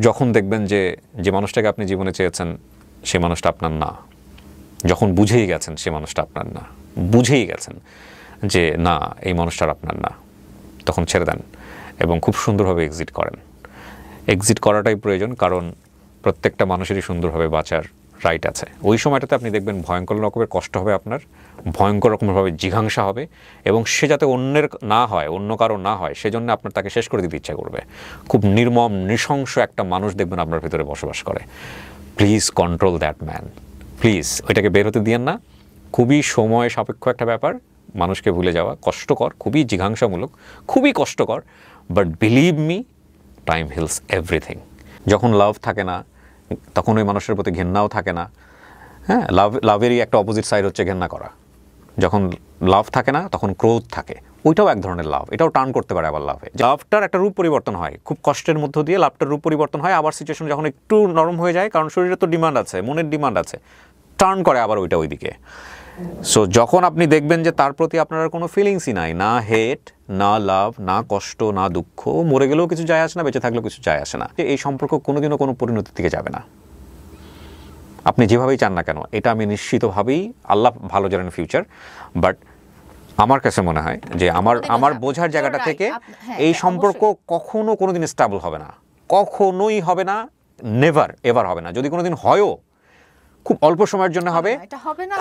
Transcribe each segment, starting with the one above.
যখন দেখবেন যে যে মানুষটাকে আপনি জীবনে চেয়েছেন সে মানুষটা আপনার না, যখন বুঝেই গেছেন সে মানুষটা আপনার না, বুঝেই গেছেন যে না এই মানুষটার আপনার না, তখন ছেড়ে দেন এবং খুব সুন্দরভাবে এক্সিট করেন। এক্সিট করাটাই প্রয়োজন, কারণ প্রত্যেকটা মানুষেরই সুন্দরভাবে বাঁচার রাইট আছে। ওই সময়টাতে আপনি দেখবেন ভয়ঙ্কর রকমের কষ্ট হবে, আপনার ভয়ঙ্কর রকমভাবে জিঘাংসা হবে, এবং সে যাতে অন্যের না হয়, অন্য কারো না হয়, সেজন্য আপনার তাকে শেষ করে দিতে ইচ্ছা করবে। খুব নির্মম নৃশংস একটা মানুষ দেখবেন আপনার ভিতরে বসবাস করে। Please control that man, please ওইটাকে বের হতে দিয়েন না। খুবই সময় সাপেক্ষ একটা ব্যাপার, মানুষকে ভুলে যাওয়া কষ্টকর, খুবই জিঘাংসামূলক, খুবই কষ্টকর, but believe me time hills everything. যখন লাভ থাকে না তখন ওই মানুষের প্রতি ঘেন্নাও থাকে না। হ্যাঁ, লাভেরই একটা অপোজিট সাইড হচ্ছে ঘেন্না করা। যখন লাভ থাকে না তখন ক্রোধ থাকে, ওইটাও এক ধরনের লাভ, এটাও টার্ন করতে পারে আবার লাভে। লাভটার একটা রূপ পরিবর্তন হয়, খুব কষ্টের মধ্য দিয়ে লাভটার রূপ পরিবর্তন হয়, আবার সিচুয়েশন যখন একটু নরম হয়ে যায়, কারণ শরীরে তো ডিমান্ড আছে, মনের ডিমান্ড আছে, টার্ন করে আবার ওইটা ওইদিকে। সো যখন আপনি দেখবেন যে তার প্রতি আপনার কোনো ফিলিংসই নাই, না হেট, না লাভ, না কষ্ট, না দুঃখ, মরে গেলেও কিছু যায় আসে না, বেঁচে থাকলেও কিছু যায় আসে না, এই সম্পর্ক কোনোদিনও কোনো পরিণতির দিকে যাবে না, আপনি যেভাবেই চান না কেন। এটা আমি নিশ্চিতভাবেই, আল্লাহ ভালো জানেন ফিউচার, বাট আমার কাছে মনে হয় যে আমার বোঝার জায়গাটা থেকে এই সম্পর্ক কখনো কোনোদিন স্টেবল হবে না, কখনোই হবে না, নেভার এভার হবে না। যদি কোনোদিন হয়ও খুব অল্প সময়ের জন্য হবে,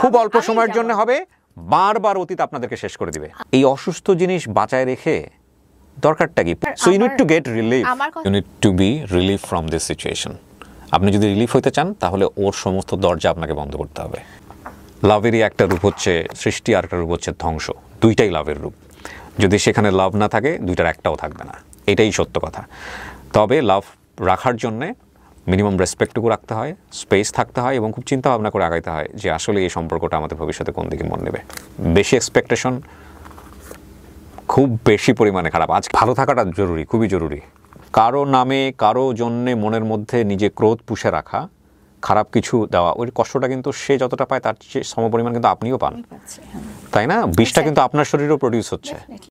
খুব অল্প সময়ের জন্য হবে, বারবার অতীত আপনাদেরকে শেষ করে দিবে। এই অসুস্থ জিনিস বাঁচায় রেখে দরকারটা কি? So you need to get relief, you need to be relief from this situation. আপনি যদি রিলিফ হতে চান তাহলে ওর সমস্ত দরজা আপনাকে বন্ধ করতে হবে। লাভেরই একটা রূপ হচ্ছে সৃষ্টি, আর একটা রূপ হচ্ছে ধ্বংস, দুইটাই লাভের রূপ। যদি সেখানে লাভ না থাকে দুইটার একটাও থাকবে না, এটাই সত্য কথা। তবে লাভ রাখার জন্যে মিনিমাম রেসপেক্টটুকু রাখতে হয়, স্পেস থাকতে হয়, এবং খুব চিন্তা ভাবনা করে আগাইতে হয় যে আসলে এই সম্পর্কটা আমাদের ভবিষ্যতে কোন দিকে মন নেবে। বেশি এক্সপেকটেশন খুব বেশি পরিমাণে খারাপ। আজ ভালো থাকাটা জরুরি, খুবই জরুরি। কারো নামে কারো জন্যে মনের মধ্যে নিজে ক্রোধ পুষে রাখা, খারাপ কিছু দেওয়া, ওই কষ্টটা কিন্তু সে যতটা পায় তার সমপরিমাণ কিন্তু আপনিও পান, তাই না? বিষটা কিন্তু আপনার শরীরেও প্রডিউস হচ্ছে।